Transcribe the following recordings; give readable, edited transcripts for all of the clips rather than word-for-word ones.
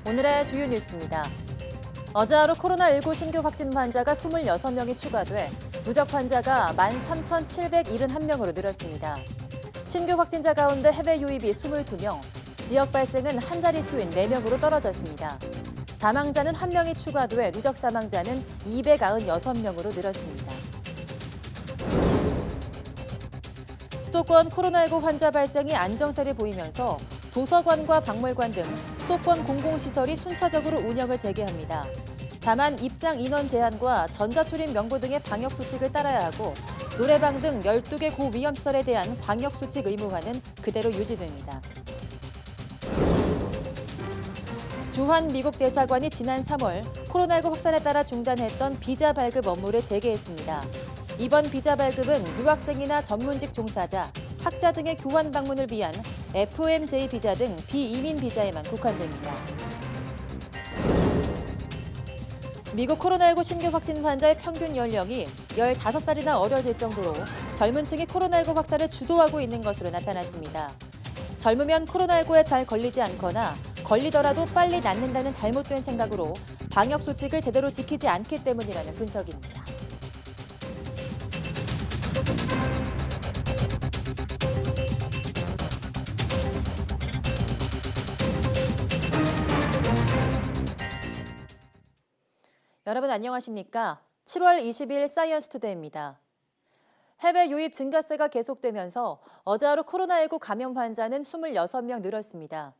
오늘의 주요 뉴스입니다. 어제 하루 코로나19 신규 확진 환자가 26명이 추가돼 누적 환자가 13,771명으로 늘었습니다. 신규 확진자 가운데 해외 유입이 22명, 지역 발생은 한 자릿수인 4명으로 떨어졌습니다. 사망자는 1명이 추가돼 누적 사망자는 296명으로 늘었습니다. 수도권 코로나19 환자 발생이 안정세를 보이면서 도서관과 박물관 등 수도권 공공시설이 순차적으로 운영을 재개합니다. 다만 입장 인원 제한과 전자출입 명부 등의 방역수칙을 따라야 하고 노래방 등 12개 고위험시설에 대한 방역수칙 의무화는 그대로 유지됩니다. 주한 미국 대사관이 지난 3월 코로나19 확산에 따라 중단했던 비자 발급 업무를 재개했습니다. 이번 비자 발급은 유학생이나 전문직 종사자, 학자 등의 교환 방문을 위한 FMJ 비자 등 비이민 비자에만 국한됩니다. 미국 코로나19 신규 확진 환자의 평균 연령이 15살이나 어려질 정도로 젊은 층이 코로나19 확산을 주도하고 있는 것으로 나타났습니다. 젊으면 코로나19에 잘 걸리지 않거나 걸리더라도 빨리 낫는다는 잘못된 생각으로 방역 수칙을 제대로 지키지 않기 때문이라는 분석입니다. 여러분 안녕하십니까? 7월 20일 사이언스 투데이입니다. 해외 유입 증가세가 계속되면서 어제 하루 코로나19 감염 환자는 26명 늘었습니다.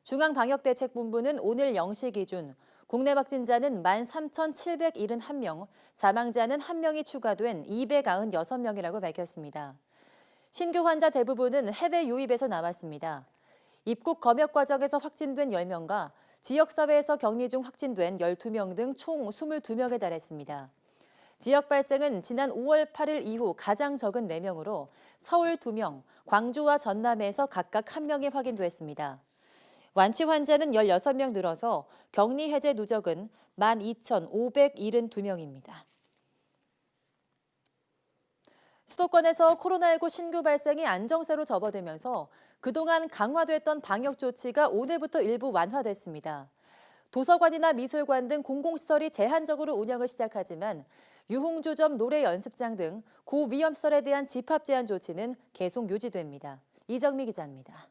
중앙방역대책본부는 오늘 0시 기준 국내 확진자는 13,771명, 사망자는 1명이 추가된 296명이라고 밝혔습니다. 신규 환자 대부분은 해외 유입에서 나왔습니다. 입국 검역 과정에서 확진된 10명과 지역사회에서 격리 중 확진된 12명 등 총 22명에 달했습니다. 지역 발생은 지난 5월 8일 이후 가장 적은 4명으로 서울 2명, 광주와 전남에서 각각 1명이 확인됐습니다. 완치 환자는 16명 늘어서 격리 해제 누적은 12,572명입니다. 수도권에서 코로나19 신규 발생이 안정세로 접어들면서 그동안 강화됐던 방역 조치가 오늘부터 일부 완화됐습니다. 도서관이나 미술관 등 공공시설이 제한적으로 운영을 시작하지만 유흥주점, 노래 연습장 등 고위험시설에 대한 집합 제한 조치는 계속 유지됩니다. 이정미 기자입니다.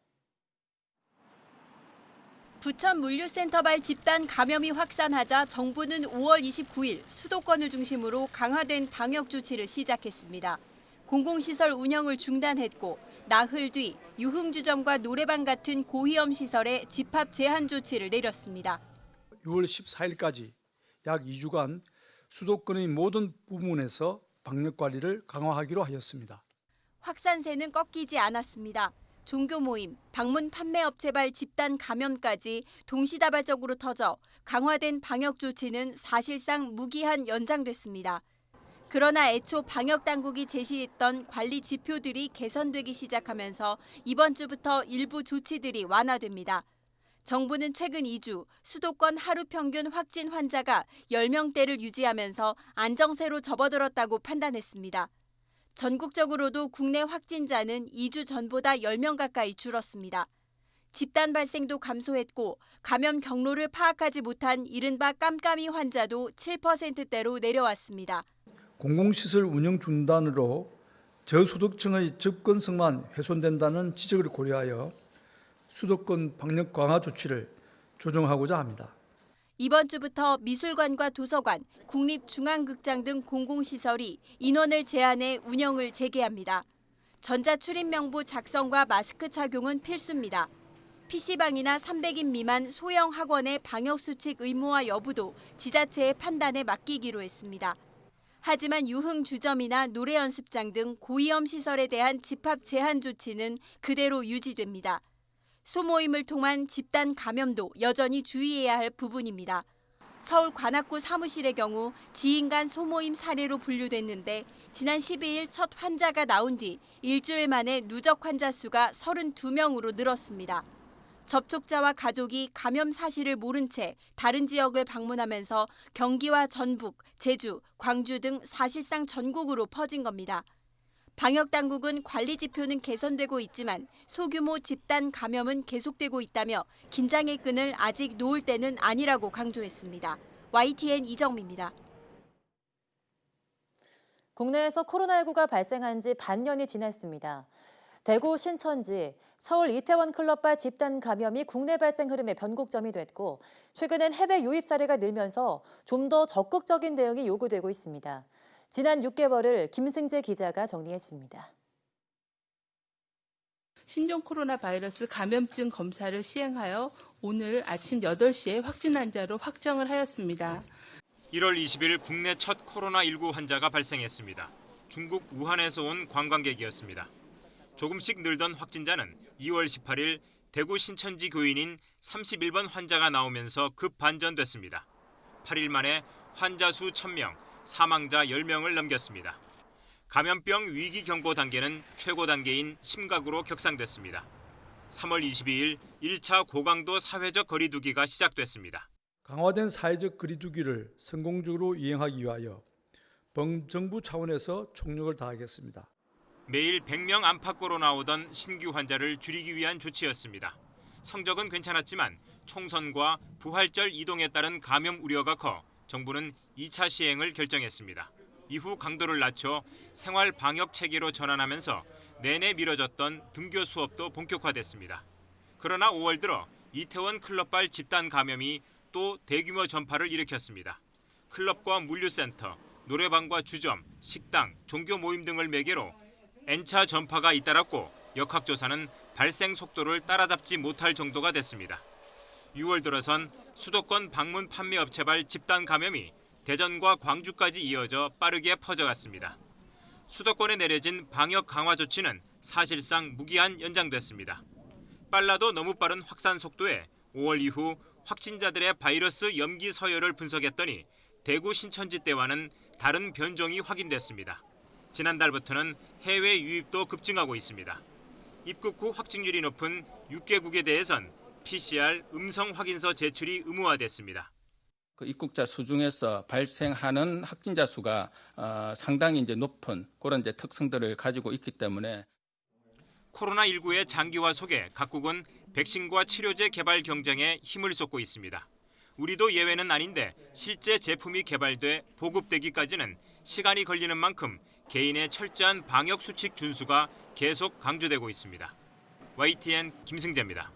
부천 물류센터발 집단 감염이 확산하자 정부는 5월 29일 수도권을 중심으로 강화된 방역 조치를 시작했습니다. 공공시설 운영을 중단했고 나흘 뒤 유흥주점과 노래방 같은 고위험 시설에 집합 제한 조치를 내렸습니다. 6월 14일까지 약 2주간 수도권의 모든 부문에서 방역 관리를 강화하기로 하였습니다. 확산세는 꺾이지 않았습니다. 종교 모임, 방문 판매업체발 집단 감염까지 동시다발적으로 터져 강화된 방역 조치는 사실상 무기한 연장됐습니다. 그러나 애초 방역당국이 제시했던 관리 지표들이 개선되기 시작하면서 이번 주부터 일부 조치들이 완화됩니다. 정부는 최근 2주 수도권 하루 평균 확진 환자가 10명대를 유지하면서 안정세로 접어들었다고 판단했습니다. 전국적으로도 국내 확진자는 2주 전보다 10명 가까이 줄었습니다. 집단 발생도 감소했고 감염 경로를 파악하지 못한 이른바 깜깜이 환자도 7%대로 내려왔습니다. 공공시설 운영 중단으로 저소득층의 접근성만 훼손된다는 지적을 고려하여 수도권 방역 강화 조치를 조정하고자 합니다. 이번 주부터 미술관과 도서관, 국립중앙극장 등 공공시설이 인원을 제한해 운영을 재개합니다. 전자출입명부 작성과 마스크 착용은 필수입니다. PC방이나 300인 미만 소형 학원의 방역수칙 의무화 여부도 지자체의 판단에 맡기기로 했습니다. 하지만 유흥주점이나 노래연습장 등 고위험 시설에 대한 집합 제한 조치는 그대로 유지됩니다. 소모임을 통한 집단 감염도 여전히 주의해야 할 부분입니다. 서울 관악구 사무실의 경우 지인 간 소모임 사례로 분류됐는데 지난 12일 첫 환자가 나온 뒤 일주일 만에 누적 환자 수가 32명으로 늘었습니다. 접촉자와 가족이 감염 사실을 모른 채 다른 지역을 방문하면서 경기와 전북, 제주, 광주 등 사실상 전국으로 퍼진 겁니다. 방역당국은 관리 지표는 개선되고 있지만 소규모 집단 감염은 계속되고 있다며 긴장의 끈을 아직 놓을 때는 아니라고 강조했습니다. YTN 이정미입니다. 국내에서 코로나19가 발생한 지 반년이 지났습니다. 대구 신천지, 서울 이태원 클럽발 집단 감염이 국내 발생 흐름의 변곡점이 됐고 최근엔 해외 유입 사례가 늘면서 좀 더 적극적인 대응이 요구되고 있습니다. 지난 6개월을 김승재 기자가 정리했습니다. 신종 코로나 바이러스 감염증 검사를 시행하여 오늘 아침 8시에 확진 환자로 확정을 하였습니다. 1월 20일 국내 첫 코로나19 환자가 발생했습니다. 중국 우한에서 온 관광객이었습니다. 조금씩 늘던 확진자는 2월 18일 대구 신천지 교인인 31번 환자가 나오면서 급반전됐습니다. 8일 만에 환자 수 1000명, 사망자 10명을 넘겼습니다. 감염병 위기 경보 단계는 최고 단계인 심각으로 격상됐습니다. 3월 22일 1차 고강도 사회적 거리두기가 시작됐습니다. 강화된 사회적 거리두기를 성공적으로 이행하기 위하여 정부 차원에서 총력을 다하겠습니다. 매일 100명 안팎으로 나오던 신규 환자를 줄이기 위한 조치였습니다. 성적은 괜찮았지만 총선과 부활절 이동에 따른 감염 우려가 커 정부는 2차 시행을 결정했습니다. 이후 강도를 낮춰 생활 방역 체계로 전환하면서 내내 미뤄졌던 등교 수업도 본격화됐습니다. 그러나 5월 들어 이태원 클럽발 집단 감염이 또 대규모 전파를 일으켰습니다. 클럽과 물류센터, 노래방과 주점, 식당, 종교 모임 등을 매개로 N차 전파가 잇따랐고 역학조사는 발생 속도를 따라잡지 못할 정도가 됐습니다. 6월 들어선 수도권 방문 판매 업체발 집단 감염이 대전과 광주까지 이어져 빠르게 퍼져갔습니다. 수도권에 내려진 방역 강화 조치는 사실상 무기한 연장됐습니다. 빨라도 너무 빠른 확산 속도에 5월 이후 확진자들의 바이러스 염기 서열을 분석했더니 대구 신천지 때와는 다른 변종이 확인됐습니다. 지난달부터는 해외 유입도 급증하고 있습니다. 입국 후 확진율이 높은 6개국에 대해선 PCR 음성 확인서 제출이 의무화됐습니다. 그 입국자 수 중에서 발생하는 확진자 수가 상당히 높은 그런 특성들을 가지고 있기 때문에 코로나19의 장기화 속에 각국은 백신과 치료제 개발 경쟁에 힘을 쏟고 있습니다. 우리도 예외는 아닌데 실제 제품이 개발돼 보급되기까지는 시간이 걸리는 만큼 개인의 철저한 방역 수칙 준수가 계속 강조되고 있습니다. YTN 김승재입니다.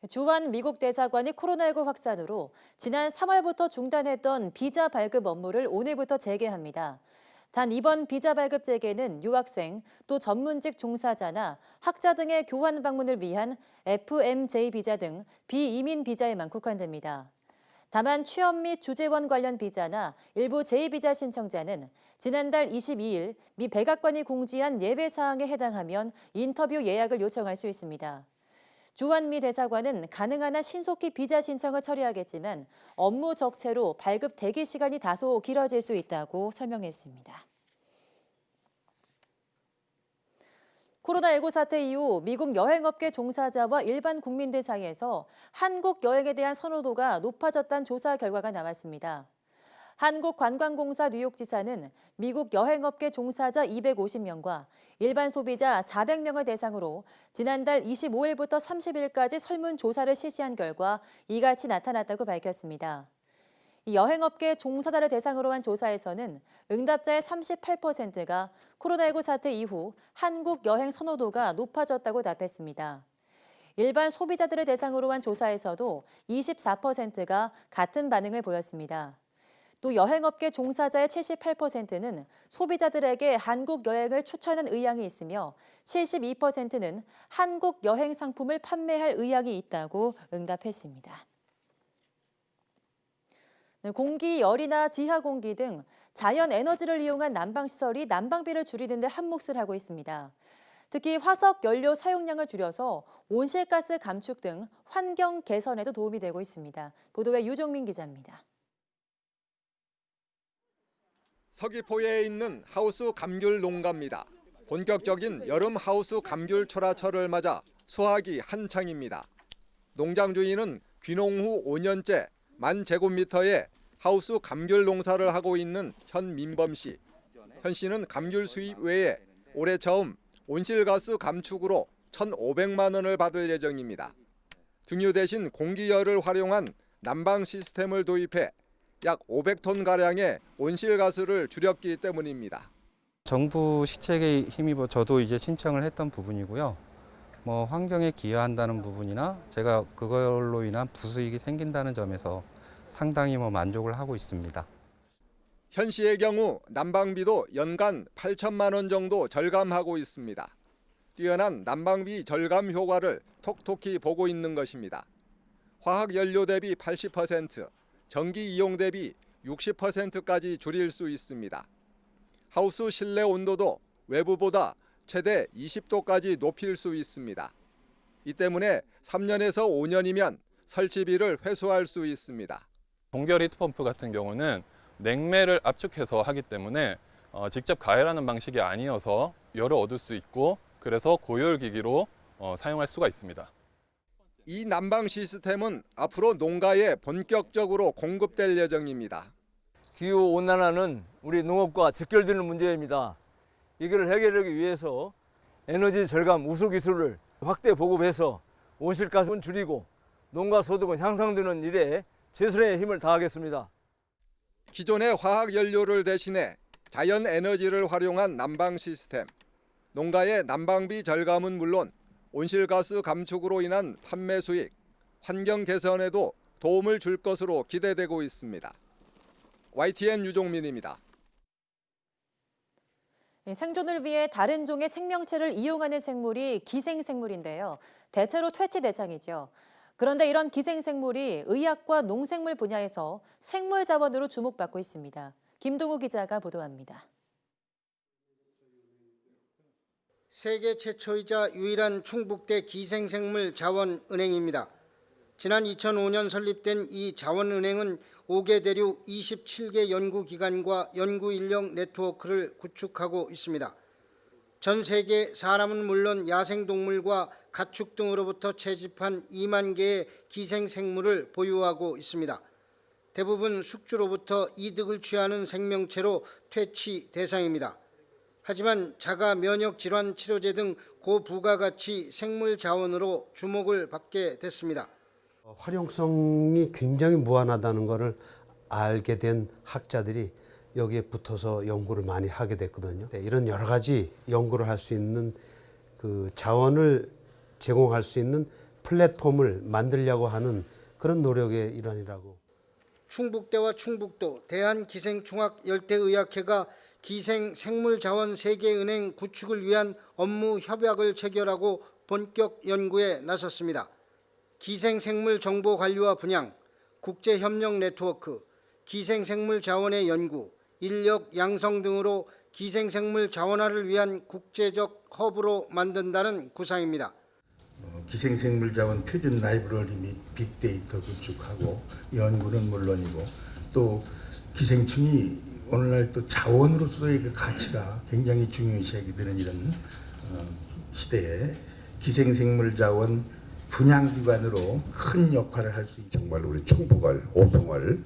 주한 미국 대사관이 코로나19 확산으로 지난 3월부터 중단했던 비자 발급 업무를 오늘부터 재개합니다. 단 이번 비자 발급 재개는 유학생, 또 전문직 종사자나 학자 등의 교환 방문을 위한 FMJ 비자 등 비이민 비자에만 국한됩니다. 다만 취업 및 주재원 관련 비자나 일부 제2비자 신청자는 지난달 22일 미 백악관이 공지한 예외 사항에 해당하면 인터뷰 예약을 요청할 수 있습니다. 주한 미 대사관은 가능한 한 신속히 비자 신청을 처리하겠지만 업무 적체로 발급 대기 시간이 다소 길어질 수 있다고 설명했습니다. 코로나19 사태 이후 미국 여행업계 종사자와 일반 국민들 사이에서 한국 여행에 대한 선호도가 높아졌다는 조사 결과가 나왔습니다. 한국관광공사 뉴욕지사는 미국 여행업계 종사자 250명과 일반 소비자 400명을 대상으로 지난달 25일부터 30일까지 설문조사를 실시한 결과 이같이 나타났다고 밝혔습니다. 여행업계 종사자를 대상으로 한 조사에서는 응답자의 38%가 코로나19 사태 이후 한국 여행 선호도가 높아졌다고 답했습니다. 일반 소비자들을 대상으로 한 조사에서도 24%가 같은 반응을 보였습니다. 또 여행업계 종사자의 78%는 소비자들에게 한국 여행을 추천한 의향이 있으며 72%는 한국 여행 상품을 판매할 의향이 있다고 응답했습니다. 공기, 열이나 지하 공기 등 자연 에너지를 이용한 난방시설이 난방비를 줄이는 데 한몫을 하고 있습니다. 특히 화석 연료 사용량을 줄여서 온실가스 감축 등 환경 개선에도 도움이 되고 있습니다. 보도에 유종민 기자입니다. 서귀포에 있는 하우스 감귤 농가입니다. 본격적인 여름 하우스 감귤 출하철을 맞아 수확이 한창입니다. 농장 주인은 귀농 후 5년째 10,000제곱미터의 하우스 감귤 농사를 하고 있는 현민범 씨. 현 씨는 감귤 수입 외에 올해 처음 온실가스 감축으로 1,500만 원을 받을 예정입니다. 등유 대신 공기열을 활용한 난방 시스템을 도입해 약 500톤가량의 온실가스를 줄였기 때문입니다. 정부 시책에 힘입어 저도 이제 신청을 했던 부분이고요. 환경에 기여한다는 부분이나 제가 그걸로 인한 부수익이 생긴다는 점에서 상당히 만족을 하고 있습니다. 현 씨의 경우 난방비도 연간 8천만 원 정도 절감하고 있습니다. 뛰어난 난방비 절감 효과를 톡톡히 보고 있는 것입니다. 화학 연료 대비 80%, 전기 이용 대비 60%까지 줄일 수 있습니다. 하우스 실내 온도도 외부보다 최대 20도까지 높일 수 있습니다. 이 때문에 3년에서 5년이면 설치비를 회수할 수 있습니다. 동결 히트펌프 같은 경우는 냉매를 압축해서 하기 때문에 직접 가열하는 방식이 아니어서 열을 얻을 수 있고 그래서 고열기기로 사용할 수가 있습니다. 이 난방 시스템은 앞으로 농가에 본격적으로 공급될 예정입니다. 기후온난화는 우리 농업과 직결되는 문제입니다. 이걸 해결하기 위해서 에너지 절감 우수 기술을 확대 보급해서 온실가스는 줄이고 농가 소득은 향상되는 일에 최선의 힘을 다하겠습니다. 기존의 화학 연료를 대신해 자연 에너지를 활용한 난방 시스템. 농가의 난방비 절감은 물론 온실가스 감축으로 인한 판매 수익, 환경 개선에도 도움을 줄 것으로 기대되고 있습니다. YTN 유종민입니다. 생존을 위해 다른 종의 생명체를 이용하는 생물이 기생생물인데요. 대체로 퇴치 대상이죠. 그런데 이런 기생생물이 의학과 농생물 분야에서 생물 자원으로 주목받고 있습니다. 김동우 기자가 보도합니다. 세계 최초이자 유일한 충북대 기생생물 자원은행입니다. 지난 2005년 설립된 이 자원은행은 5개 대륙 27개 연구기관과 연구인력 네트워크를 구축하고 있습니다. 전 세계 사람은 물론 야생동물과 가축 등으로부터 채집한 2만 개의 기생생물을 보유하고 있습니다. 대부분 숙주로부터 이득을 취하는 생명체로 퇴치 대상입니다. 하지만 자가 면역 질환 치료제 등 고부가가치 생물 자원으로 주목을 받게 됐습니다. 활용성이 굉장히 무한하다는 것을 알게 된 학자들이 여기에 붙어서 연구를 많이 하게 됐거든요. 이런 여러 가지 연구를 할 수 있는 그 자원을 제공할 수 있는 플랫폼을 만들려고 하는 그런 노력의 일환이라고. 충북대와 충북도 대한기생충학열대의학회가 기생생물자원 세계은행 구축을 위한 업무 협약을 체결하고 본격 연구에 나섰습니다. 기생생물 정보 관리와 분양, 국제협력 네트워크, 기생생물 자원의 연구, 인력 양성 등으로 기생생물 자원화를 위한 국제적 허브로 만든다는 구상입니다. 기생생물 자원 표준 라이브러리 및 빅데이터 구축하고 연구는 물론이고 또 기생충이 오늘날 또 자원으로서의 그 가치가 굉장히 중요시하게 되는 이런 시대에 기생생물 자원 분양기관으로 큰 역할을 할 수 있는 정말 우리 충북을 오송을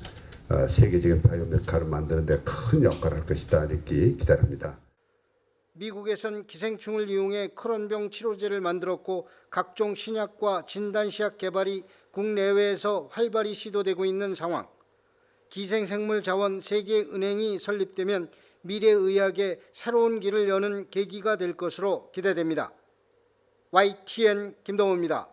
세계적인 바이오메카로 만드는 데 큰 역할을 할 것이다 이렇게 기대합니다. 미국에선 기생충을 이용해 크론병 치료제를 만들었고 각종 신약과 진단시약 개발이 국내외에서 활발히 시도되고 있는 상황. 기생생물 자원 세계은행이 설립되면 미래의학의 새로운 길을 여는 계기가 될 것으로 기대됩니다. YTN 김동호입니다.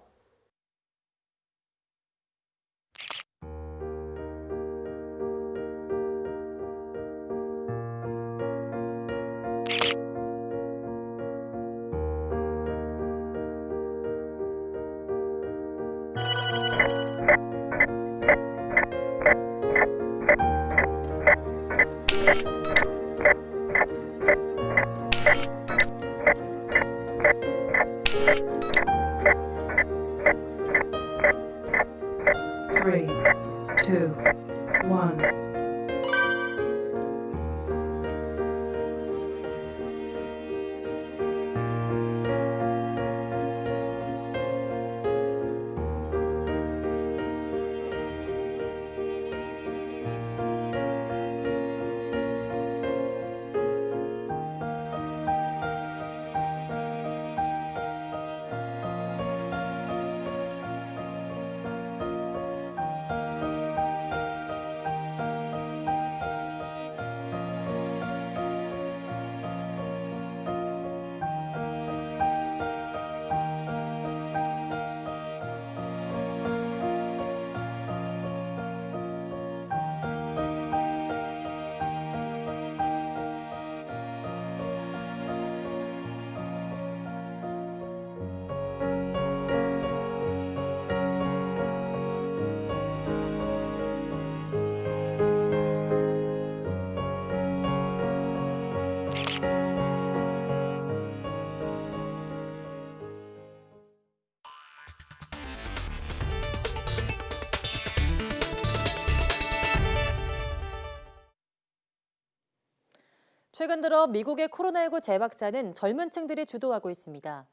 최근 들어 미국의 코로나19 재확산은 젊은 층들이 주도하고 있습니다.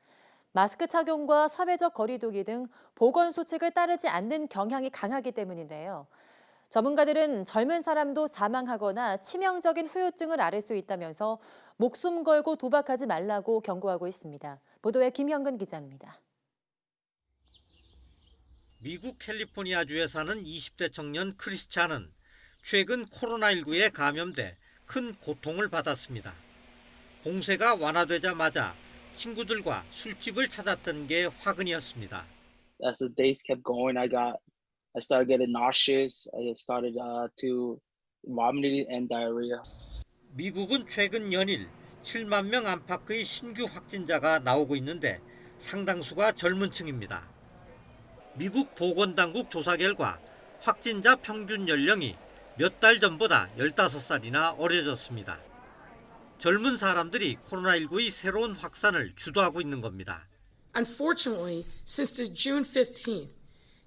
마스크 착용과 사회적 거리두기 등 보건 수칙을 따르지 않는 경향이 강하기 때문인데요. 전문가들은 젊은 사람도 사망하거나 치명적인 후유증을 앓을 수 있다면서 목숨 걸고 도박하지 말라고 경고하고 있습니다. 보도에 김형근 기자입니다. 미국 캘리포니아주에 사는 20대 청년 크리스찬은 최근 코로나19에 감염돼 큰 고통을 받았습니다. 공세가 완화되자마자 친구들과 술집을 찾았던 게 화근이었습니다. As the days kept going, I started getting nauseous. I started to vomiting and diarrhea. 미국은 최근 연일 7만 명 안팎의 신규 확진자가 나오고 있는데 상당수가 젊은 층입니다. 미국 보건당국 조사 결과 확진자 평균 연령이 몇 달 전보다 15살이나 어려졌습니다. 젊은 사람들이 코로나19의 새로운 확산을 주도하고 있는 겁니다. Unfortunately, since the June 15th,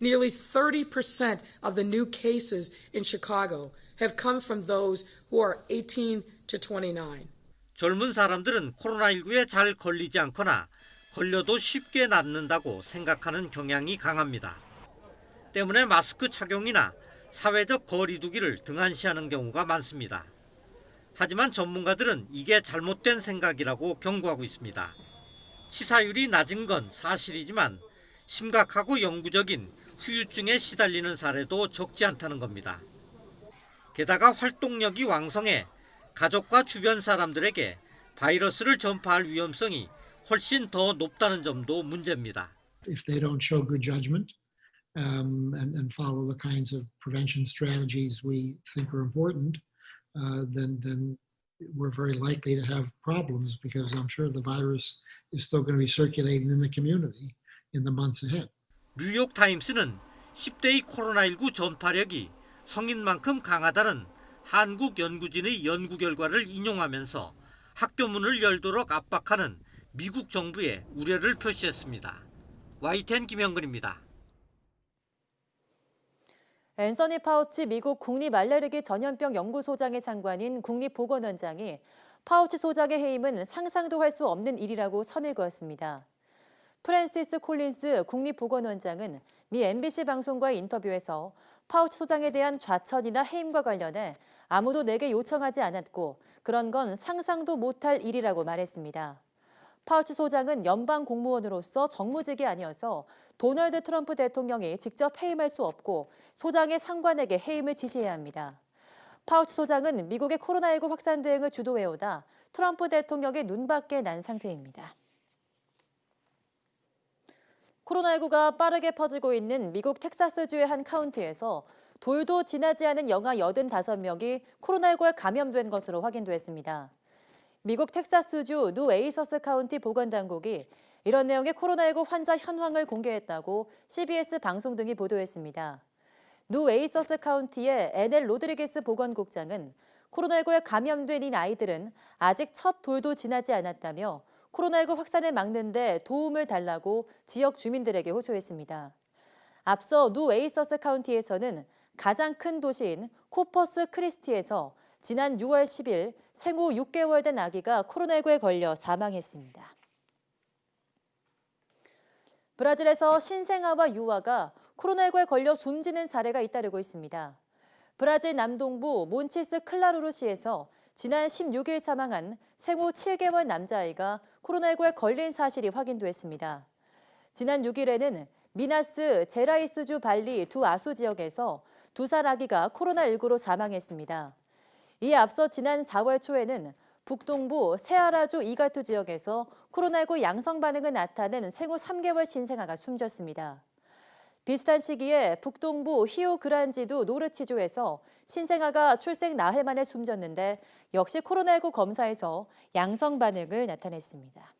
nearly 30% of the new cases in Chicago have come from those who are 18 to 29. 젊은 사람들은 코로나19에 잘 걸리지 않거나 걸려도 쉽게 낫는다고 생각하는 경향이 강합니다. 때문에 마스크 착용이나 사회적 거리두기를 등한시하는 경우가 많습니다. 하지만 전문가들은 이게 잘못된 생각이라고 경고하고 있습니다. 치사율이 낮은 건 사실이지만 심각하고 영구적인 후유증에 시달리는 사례도 적지 않다는 겁니다. 게다가 활동력이 왕성해 가족과 주변 사람들에게 바이러스를 전파할 위험성이 훨씬 더 높다는 점도 문제입니다. If they don't show good judgment and follow the kinds of prevention strategies we think are important, then we're very likely to have problems because I'm sure the virus is still going to be circulating in the community in the months ahead. 뉴욕 타임스는 10대의 코로나19 전파력이 성인만큼 강하다는 한국 연구진의 연구 결과를 인용하면서 학교 문을 열도록 압박하는 미국 정부의 우려를 표시했습니다. YTN 김영근입니다. 앤서니 파우치 미국 국립알레르기 전염병 연구소장의 상관인 국립보건원장이 파우치 소장의 해임은 상상도 할 수 없는 일이라고 선을 그었습니다. 프랜시스 콜린스 국립보건원장은 미 MBC 방송과의 인터뷰에서 파우치 소장에 대한 좌천이나 해임과 관련해 아무도 내게 요청하지 않았고 그런 건 상상도 못할 일이라고 말했습니다. 파우치 소장은 연방 공무원으로서 정무직이 아니어서 도널드 트럼프 대통령이 직접 해임할 수 없고 소장의 상관에게 해임을 지시해야 합니다. 파우치 소장은 미국의 코로나19 확산 대응을 주도해오다 트럼프 대통령의 눈밖에 난 상태입니다. 코로나19가 빠르게 퍼지고 있는 미국 텍사스주의 한 카운티에서 돌도 지나지 않은 영하 85명이 코로나19에 감염된 것으로 확인됐습니다. 미국 텍사스주 뉴 에이서스 카운티 보건당국이 이런 내용의 코로나19 환자 현황을 공개했다고 CBS 방송 등이 보도했습니다. 뉴 에이서스 카운티의 NL 로드리게스 보건국장은 코로나19에 감염된 이 아이들은 아직 첫 돌도 지나지 않았다며 코로나19 확산을 막는 데 도움을 달라고 지역 주민들에게 호소했습니다. 앞서 뉴 에이서스 카운티에서는 가장 큰 도시인 코퍼스 크리스티에서 지난 6월 10일 생후 6개월 된 아기가 코로나19에 걸려 사망했습니다. 브라질에서 신생아와 유아가 코로나19에 걸려 숨지는 사례가 잇따르고 있습니다. 브라질 남동부 몬치스 클라루루시에서 지난 16일 사망한 생후 7개월 남자아이가 코로나19에 걸린 사실이 확인됐습니다. 지난 6일에는 미나스 제라이스주 발리 두 아수 지역에서 2살 아기가 코로나19로 사망했습니다. 이에 앞서 지난 4월 초에는 북동부 세아라주 이가투 지역에서 코로나19 양성 반응을 나타낸 생후 3개월 신생아가 숨졌습니다. 비슷한 시기에 북동부 히오그란지도 노르치주에서 신생아가 출생 나흘 만에 숨졌는데 역시 코로나19 검사에서 양성 반응을 나타냈습니다.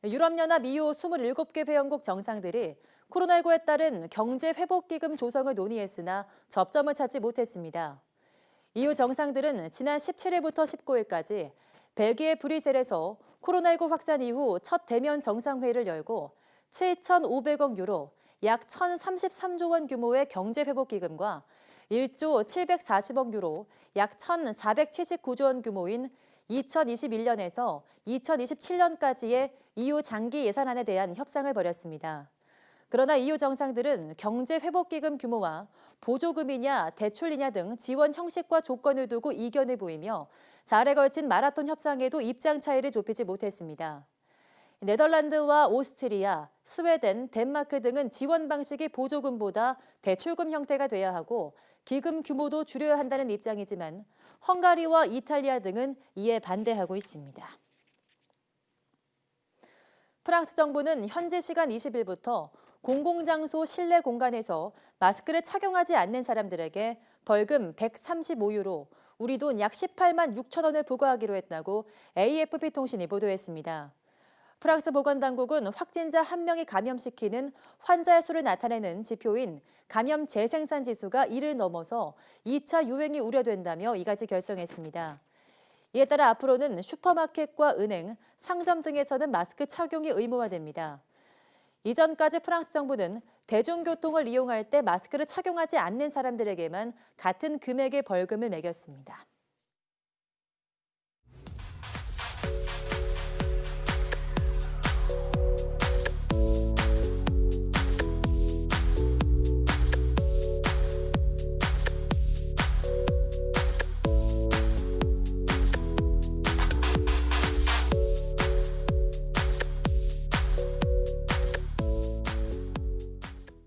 유럽연합 EU 27개 회원국 정상들이 코로나19에 따른 경제회복기금 조성을 논의했으나 접점을 찾지 못했습니다. EU 정상들은 지난 17일부터 19일까지 벨기에 브뤼셀에서 코로나19 확산 이후 첫 대면 정상회의를 열고 7,500억 유로, 약 1,033조 원 규모의 경제회복기금과 1조 740억 유로, 약 1,479조 원 규모인 2021년에서 2027년까지의 EU 장기 예산안에 대한 협상을 벌였습니다. 그러나 EU 정상들은 경제회복기금 규모와 보조금이냐 대출이냐 등 지원 형식과 조건을 두고 이견을 보이며 4일에 걸친 마라톤 협상에도 입장 차이를 좁히지 못했습니다. 네덜란드와 오스트리아, 스웨덴, 덴마크 등은 지원 방식이 보조금보다 대출금 형태가 돼야 하고 기금 규모도 줄여야 한다는 입장이지만 헝가리와 이탈리아 등은 이에 반대하고 있습니다. 프랑스 정부는 현지 시간 20일부터 공공장소 실내 공간에서 마스크를 착용하지 않는 사람들에게 벌금 135유로, 우리 돈 약 18만 6천 원을 부과하기로 했다고 AFP 통신이 보도했습니다. 프랑스 보건당국은 확진자 1명이 감염시키는 환자의 수를 나타내는 지표인 감염 재생산 지수가 1을 넘어서 2차 유행이 우려된다며 이같이 결정했습니다. 이에 따라 앞으로는 슈퍼마켓과 은행, 상점 등에서는 마스크 착용이 의무화됩니다. 이전까지 프랑스 정부는 대중교통을 이용할 때 마스크를 착용하지 않는 사람들에게만 같은 금액의 벌금을 매겼습니다.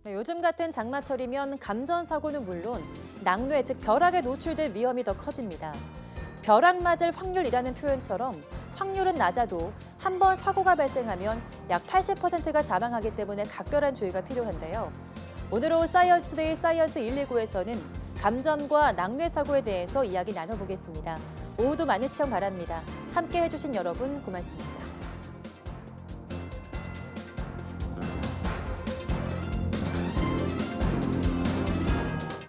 요즘 같은 장마철이면 감전 사고는 물론 낙뢰, 즉 벼락에 노출될 위험이 더 커집니다. 벼락 맞을 확률이라는 표현처럼 확률은 낮아도 한 번 사고가 발생하면 약 80%가 사망하기 때문에 각별한 주의가 필요한데요. 오늘 오후 사이언스 투데이 사이언스 119에서는 감전과 낙뢰 사고에 대해서 이야기 나눠보겠습니다. 오후도 많은 시청 바랍니다. 함께 해주신 여러분 고맙습니다.